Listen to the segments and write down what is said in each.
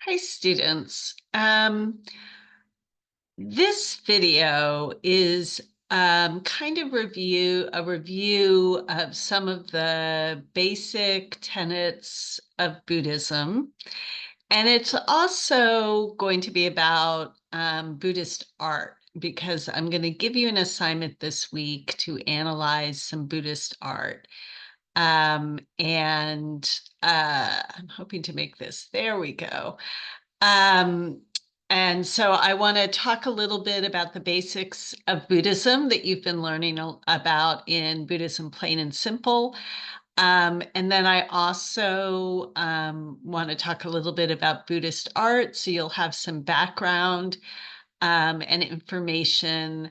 Hi, students. This video is kind of a review of some of the basic tenets of Buddhism. And it's also going to be about Buddhist art, because I'm going to give you an assignment this week to analyze some Buddhist art. And I'm hoping to make this. There we go. Um, and so I want to talk a little bit about the basics of Buddhism that you've been learning about in Buddhism Plain and Simple. And then I also want to talk a little bit about Buddhist art, so you'll have some background and information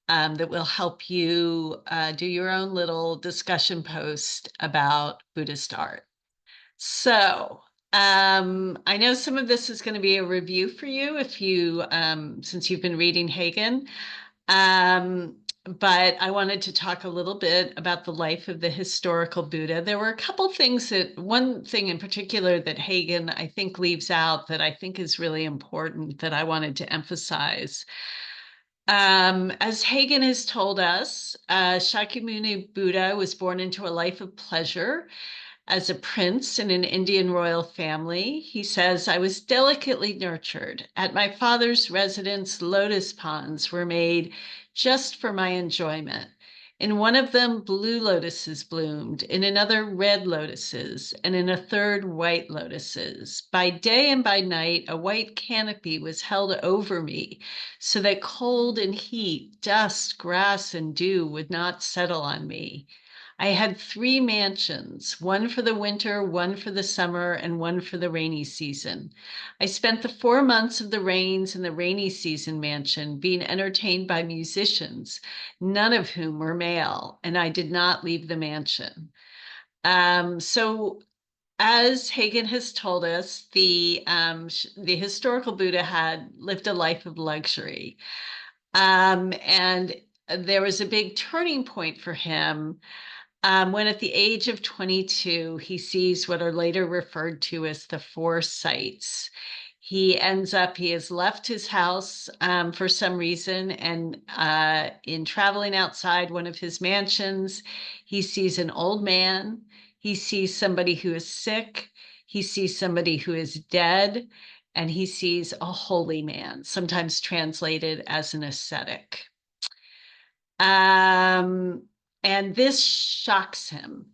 that will help you do your own little discussion post about Buddhist art. So, I know some of this is going to be a review for you if you, since you've been reading Hagen. Um, but I wanted to talk a little bit about the life of the historical Buddha. There were a couple things one thing in particular that Hagen, I think, leaves out that I think is really important that I wanted to emphasize. As Hagen has told us, Shakyamuni Buddha was born into a life of pleasure as a prince in an Indian royal family. He says, I was delicately nurtured. At my father's residence, lotus ponds were made just for my enjoyment. In one of them, blue lotuses bloomed, in another, red lotuses, and in a third, white lotuses. By day and by night, a white canopy was held over me so that cold and heat, dust, grass, and dew would not settle on me. I had three mansions, one for the winter, one for the summer, and one for the rainy season. I spent the 4 months of the rains in the rainy season mansion being entertained by musicians, none of whom were male, and I did not leave the mansion. So as Hagen has told us, the historical Buddha had lived a life of luxury. And there was a big turning point for him when at the age of 22, he sees what are later referred to as the four sights. He has left his house for some reason, and in traveling outside one of his mansions, he sees an old man, he sees somebody who is sick, he sees somebody who is dead, and he sees a holy man, sometimes translated as an ascetic. Um, and this shocks him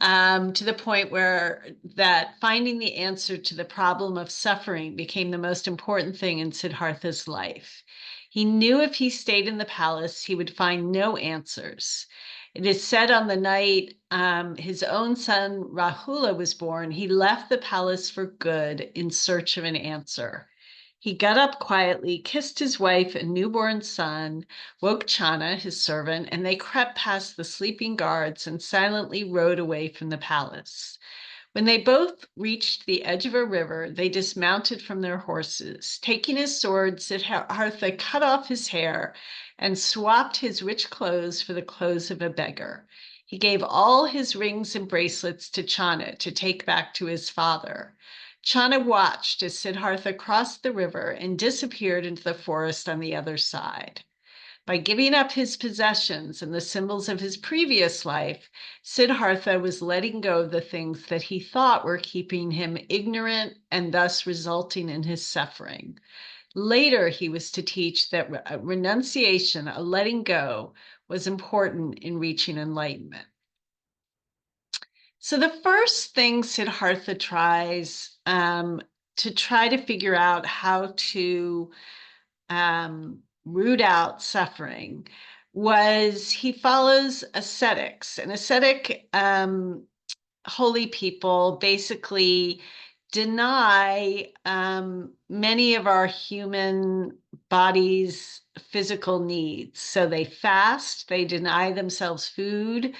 to the point where that finding the answer to the problem of suffering became the most important thing in Siddhartha's life. He knew if he stayed in the palace, he would find no answers. It is said on the night his own son Rahula was born, he left the palace for good in search of an answer. He got up quietly, kissed his wife and newborn son, woke Chana, his servant, and they crept past the sleeping guards and silently rode away from the palace. When they both reached the edge of a river, they dismounted from their horses. Taking his sword, Siddhartha cut off his hair and swapped his rich clothes for the clothes of a beggar. He gave all his rings and bracelets to Chana to take back to his father. Chana watched as Siddhartha crossed the river and disappeared into the forest on the other side. By giving up his possessions and the symbols of his previous life, Siddhartha was letting go of the things that he thought were keeping him ignorant and thus resulting in his suffering. Later, he was to teach that renunciation, a letting go, was important in reaching enlightenment. So the first thing Siddhartha tries to try to figure out how to root out suffering was he follows ascetics. And ascetic holy people basically deny many of our human bodies' physical needs. So they fast, they deny themselves food,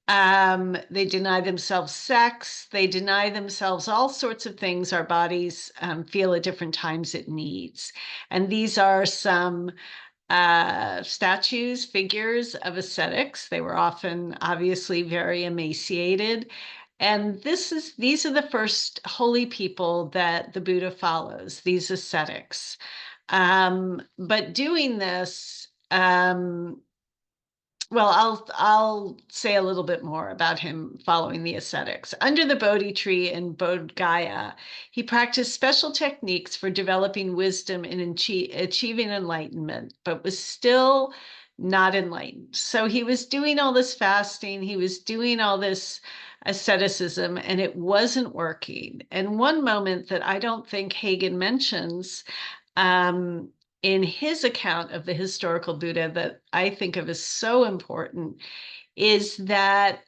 they deny themselves sex, they deny themselves all sorts of things our bodies feel at different times it needs. And these are some statues, figures of ascetics. They were often obviously very emaciated. And these are the first holy people that the Buddha follows, these ascetics. But doing this, well, I'll say a little bit more about him following the ascetics. Under the Bodhi tree in Bodh Gaya, he practiced special techniques for developing wisdom and achieving enlightenment, but was still not enlightened. So he was doing all this fasting, he was doing all this asceticism, and it wasn't working. And one moment that I don't think Hagen mentions, um, in his account of the historical Buddha, that I think of as so important, is that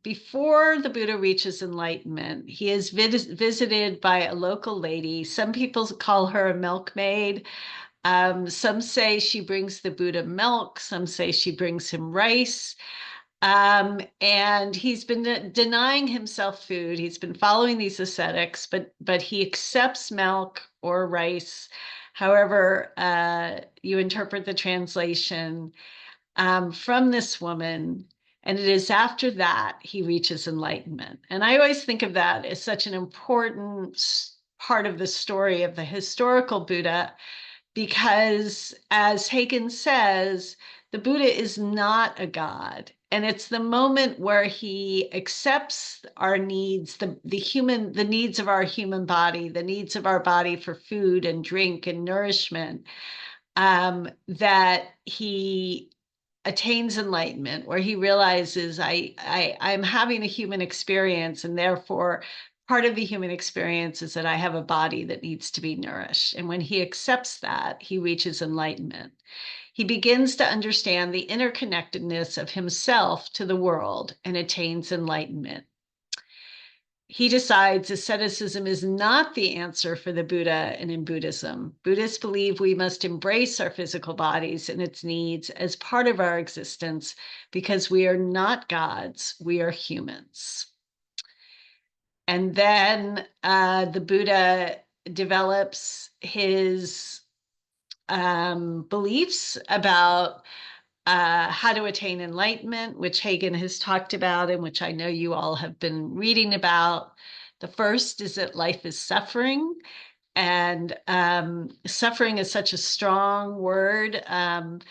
before the Buddha reaches enlightenment, he is visited by a local lady. Some people call her a milkmaid. Some say she brings the Buddha milk. Some say she brings him rice. And he's been denying himself food. He's been following these ascetics, but he accepts milk or rice, however you interpret the translation, from this woman. And it is after that he reaches enlightenment. And I always think of that as such an important part of the story of the historical Buddha, because as Hagen says, the Buddha is not a god. And it's the moment where he accepts our needs, the needs of our human body, the needs of our body for food and drink and nourishment, that he attains enlightenment, where he realizes I'm having a human experience, and therefore part of the human experience is that I have a body that needs to be nourished. And when he accepts that, he reaches enlightenment. He begins to understand the interconnectedness of himself to the world and attains enlightenment. He decides asceticism is not the answer for the Buddha and in Buddhism. Buddhists believe we must embrace our physical bodies and its needs as part of our existence because we are not gods, we are humans. And then the Buddha develops his beliefs about how to attain enlightenment, which Hagen has talked about and which I know you all have been reading about. The first is that life is suffering, and suffering is such a strong word. And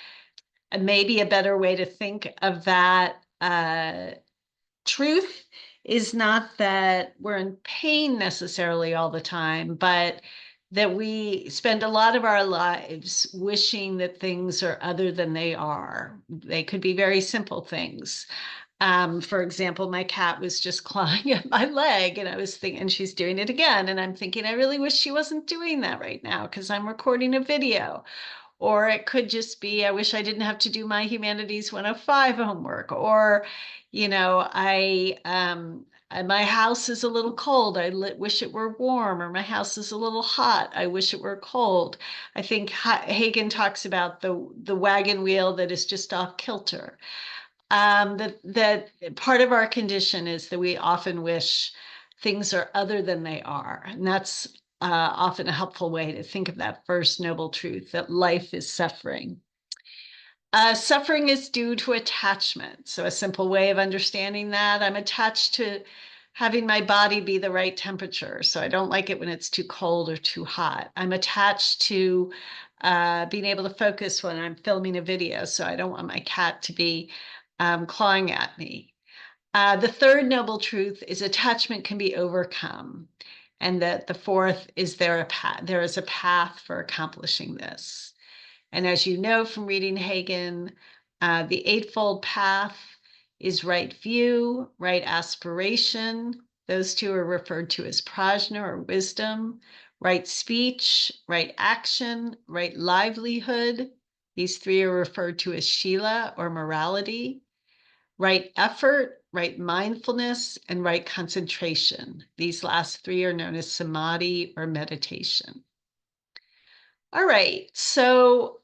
maybe a better way to think of that truth is not that we're in pain necessarily all the time, but that we spend a lot of our lives wishing that things are other than they are. They could be very simple things. For example, my cat was just clawing at my leg, and I was thinking, and she's doing it again. And I'm thinking, I really wish she wasn't doing that right now because I'm recording a video. Or it could just be, I wish I didn't have to do my Humanities 105 homework. Or, my house is a little cold. I wish it were warm. Or my house is a little hot. I wish it were cold. I think Hagen talks about the wagon wheel that is just off kilter. That part of our condition is that we often wish things are other than they are. And that's often a helpful way to think of that first noble truth, that life is suffering. Suffering is due to attachment. So a simple way of understanding that, I'm attached to having my body be the right temperature. So I don't like it when it's too cold or too hot. I'm attached to being able to focus when I'm filming a video. So I don't want my cat to be clawing at me. The third noble truth is attachment can be overcome. And that the fourth is there is a path for accomplishing this. And as you know from reading Hagen, the Eightfold Path is right view, right aspiration. Those two are referred to as prajna or wisdom, right speech, right action, right livelihood. These three are referred to as shila or morality, right effort, right mindfulness, and right concentration. These last three are known as samadhi or meditation. All right, so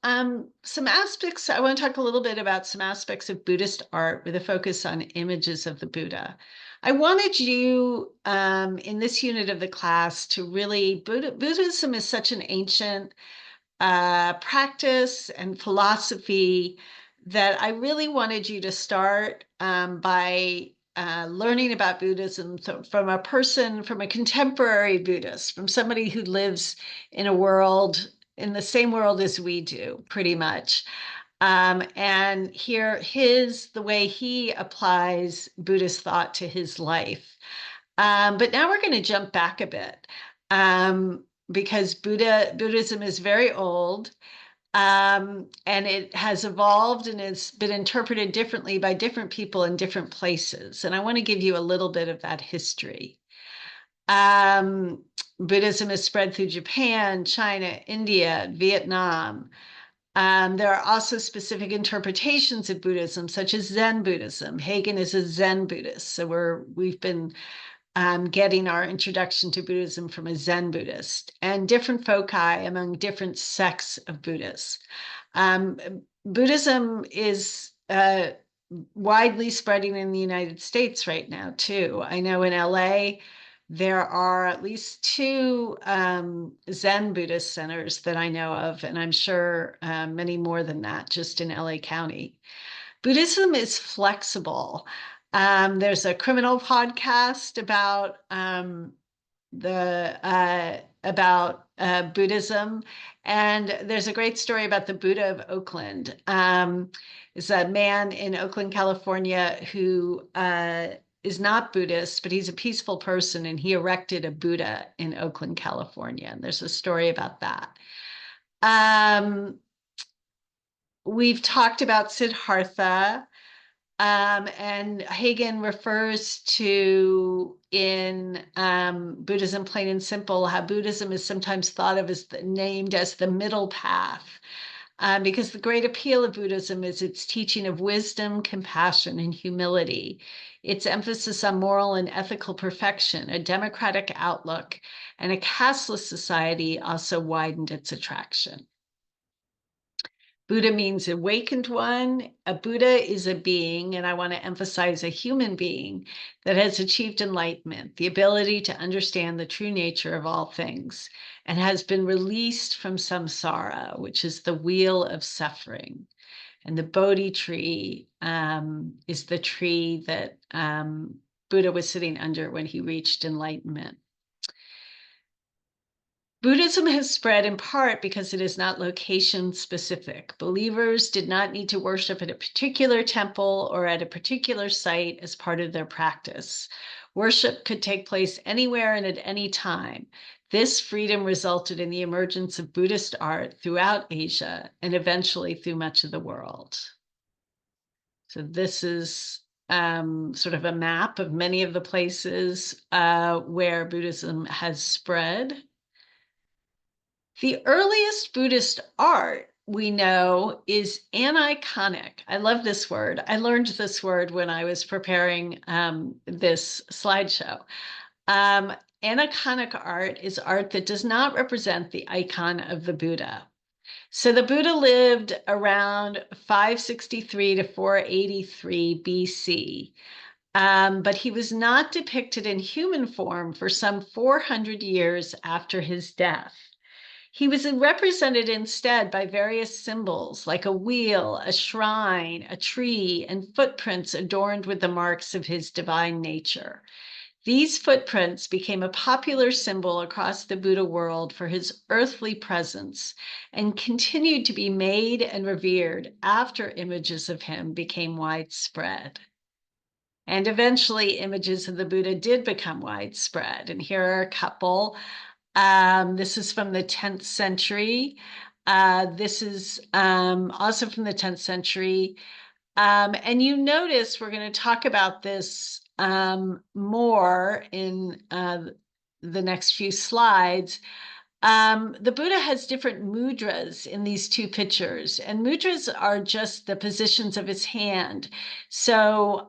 some aspects, I want to talk a little bit about some aspects of Buddhist art with a focus on images of the Buddha. I wanted you in this unit of the class to really, Buddhism is such an ancient practice and philosophy that I really wanted you to start by learning about Buddhism from a person, from a contemporary Buddhist, from somebody who lives in a world, in the same world as we do, pretty much. And hear the way he applies Buddhist thought to his life. But now we're going to jump back a bit, because Buddhism is very old. And it has evolved and it's been interpreted differently by different people in different places. And I want to give you a little bit of that history. Buddhism is spread through Japan, China, India, Vietnam. There are also specific interpretations of Buddhism, such as Zen Buddhism. Hagen is a Zen Buddhist, so we've been getting our introduction to Buddhism from a Zen Buddhist, and different foci among different sects of Buddhists. Buddhism is widely spreading in the United States right now, too. I know in LA, there are at least 2 Zen Buddhist centers that I know of, and I'm sure many more than that just in LA County. Buddhism is flexible. There's a criminal podcast about Buddhism, and there's a great story about the Buddha of Oakland. Is a man in Oakland, California, who is not Buddhist, but he's a peaceful person, and he erected a Buddha in Oakland, California. And there's a story about that. We've talked about Siddhartha. And Hagen refers to in Buddhism Plain and Simple how Buddhism is sometimes thought of as named as the middle path, because the great appeal of Buddhism is its teaching of wisdom, compassion, and humility. Its emphasis on moral and ethical perfection, a democratic outlook, and a casteless society also widened its attraction. Buddha means awakened one. A Buddha is a being, and I want to emphasize a human being that has achieved enlightenment, the ability to understand the true nature of all things, and has been released from samsara, which is the wheel of suffering. And the Bodhi tree is the tree that Buddha was sitting under when he reached enlightenment. Buddhism has spread in part because it is not location specific. Believers did not need to worship at a particular temple or at a particular site as part of their practice. Worship could take place anywhere and at any time. This freedom resulted in the emergence of Buddhist art throughout Asia and eventually through much of the world. So this is sort of a map of many of the places where Buddhism has spread. The earliest Buddhist art we know is aniconic. I love this word. I learned this word when I was preparing this slideshow. Aniconic art is art that does not represent the icon of the Buddha. So the Buddha lived around 563 to 483 BC. But he was not depicted in human form for some 400 years after his death. He was represented instead by various symbols like a wheel, a shrine, a tree, and footprints adorned with the marks of his divine nature. These footprints became a popular symbol across the Buddha world for his earthly presence and continued to be made and revered after images of him became widespread. And eventually, images of the Buddha did become widespread. And here are a couple. This is from the 10th century. This is also from the 10th century. And you notice we're going to talk about this more in the next few slides. The Buddha has different mudras in these 2 pictures, and mudras are just the positions of his hand. So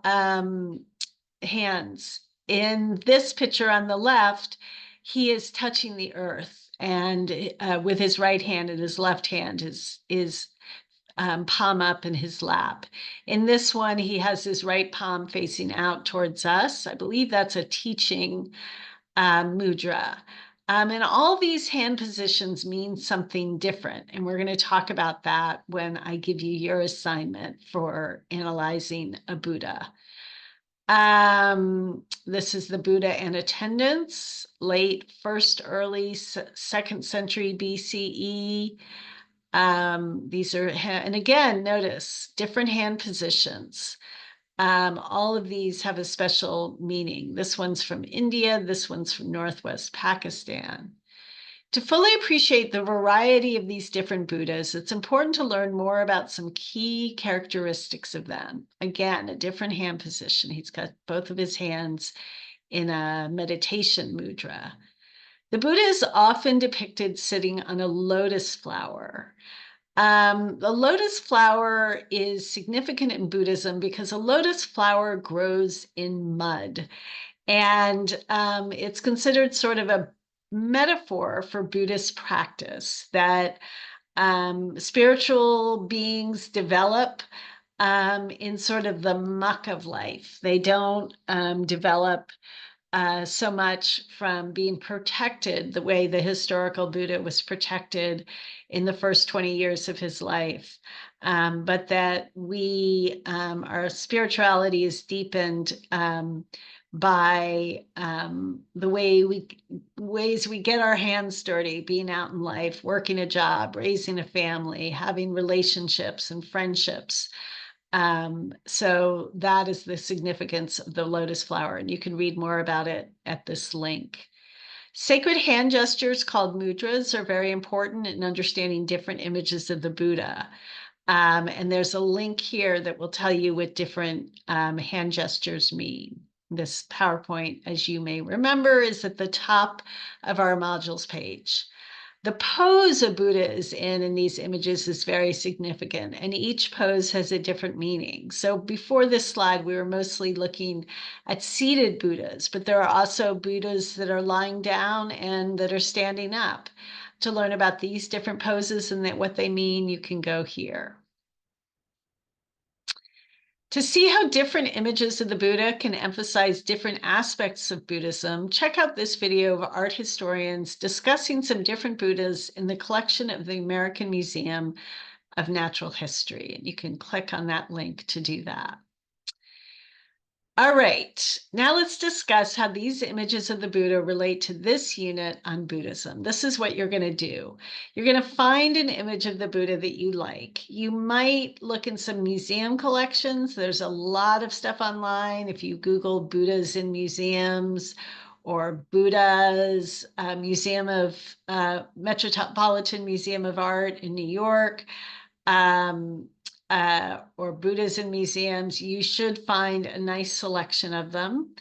hands. In this picture on the left, he is touching the earth, and with his right hand, and his left hand is palm up in his lap. In this one, he has his right palm facing out towards us. I believe that's a teaching mudra. And all these hand positions mean something different. And we're going to talk about that when I give you your assignment for analyzing a Buddha. This is the Buddha and attendants, late first, early second century BCE. These are, and again, notice different hand positions. All of these have a special meaning. This one's from India, this one's from Northwest Pakistan. To fully appreciate the variety of these different Buddhas, it's important to learn more about some key characteristics of them. Again, a different hand position. He's got both of his hands in a meditation mudra. The Buddha is often depicted sitting on a lotus flower. The lotus flower is significant in Buddhism because a lotus flower grows in mud. And it's considered sort of a metaphor for Buddhist practice that spiritual beings develop in sort of the muck of life. They don't develop so much from being protected the way the historical Buddha was protected in the first 20 years of his life, but that our spirituality is deepened by the ways we get our hands dirty, being out in life, working a job, raising a family, having relationships and friendships. So that is the significance of the lotus flower, and you can read more about it at this link. Sacred hand gestures called mudras are very important in understanding different images of the Buddha. And there's a link here that will tell you what different hand gestures mean. This PowerPoint, as you may remember, is at the top of our modules page. The pose a Buddha is in these images is very significant, and each pose has a different meaning. So before this slide, we were mostly looking at seated Buddhas, but there are also Buddhas that are lying down and that are standing up. To learn about these different poses and what they mean, you can go here. To see how different images of the Buddha can emphasize different aspects of Buddhism, check out this video of art historians discussing some different Buddhas in the collection of the American Museum of Natural History. And you can click on that link to do that. All right, now let's discuss how these images of the Buddha relate to this unit on Buddhism. This is what you're going to do. You're going to find an image of the Buddha that you like. You might look in some museum collections. There's a lot of stuff online. If you Google Buddhas in museums or Buddha's Metropolitan Museum of Art in New York, or Buddhas in museums, you should find a nice selection of them.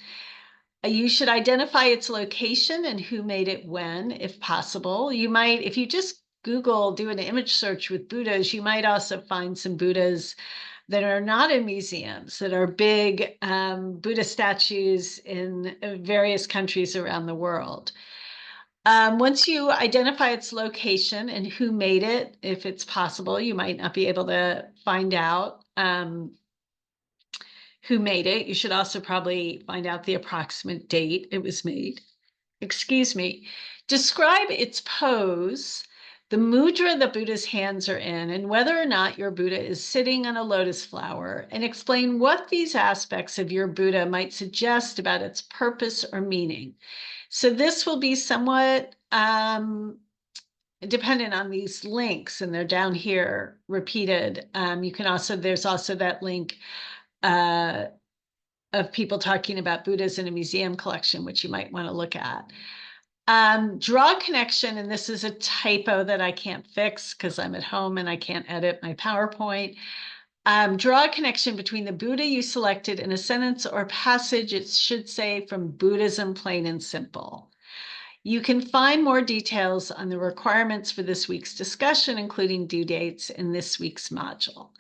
You should identify its location and who made it when, if possible. You might, if you just Google, do an image search with Buddhas, you might also find some Buddhas that are not in museums, that are big Buddha statues in various countries around the world. Once you identify its location and who made it, if it's possible, you might not be able to find out who made it. You should also probably find out the approximate date it was made. Excuse me. Describe its pose, the mudra the Buddha's hands are in, and whether or not your Buddha is sitting on a lotus flower, and explain what these aspects of your Buddha might suggest about its purpose or meaning. So this will be somewhat dependent on these links, and they're down here repeated. You can also, there's also that link of people talking about Buddhas in a museum collection, which you might want to look at. Draw a connection, and this is a typo that I can't fix because I'm at home and I can't edit my PowerPoint. Draw a connection between the Buddha you selected in a sentence or passage, it should say, from Buddhism Plain and Simple. You can find more details on the requirements for this week's discussion, including due dates, in this week's module.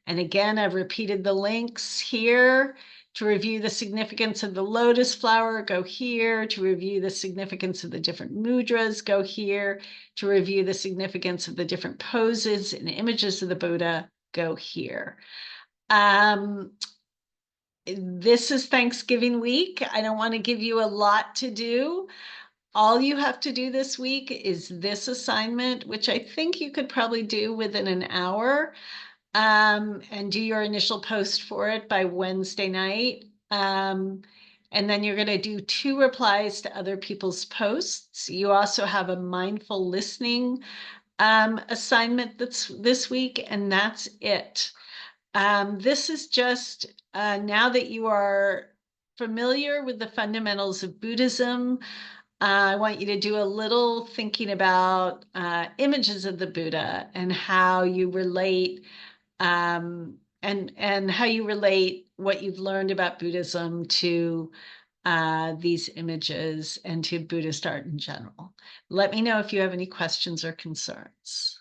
And again, I've repeated the links here. To review the significance of the lotus flower, go here. To review the significance of the different mudras, go here. To review the significance of the different poses and images of the Buddha, go here. This is Thanksgiving week. I don't want to give you a lot to do. All you have to do this week is this assignment, which I think you could probably do within an hour, and do your initial post for it by Wednesday night. And then you're going to do 2 replies to other people's posts. You also have a mindful listening assignment that's this week, and that's it. This is just now that you are familiar with the fundamentals of Buddhism, I want you to do a little thinking about images of the Buddha and how you relate and how you relate what you've learned about Buddhism to these images and to Buddhist art in general. Let me know if you have any questions or concerns.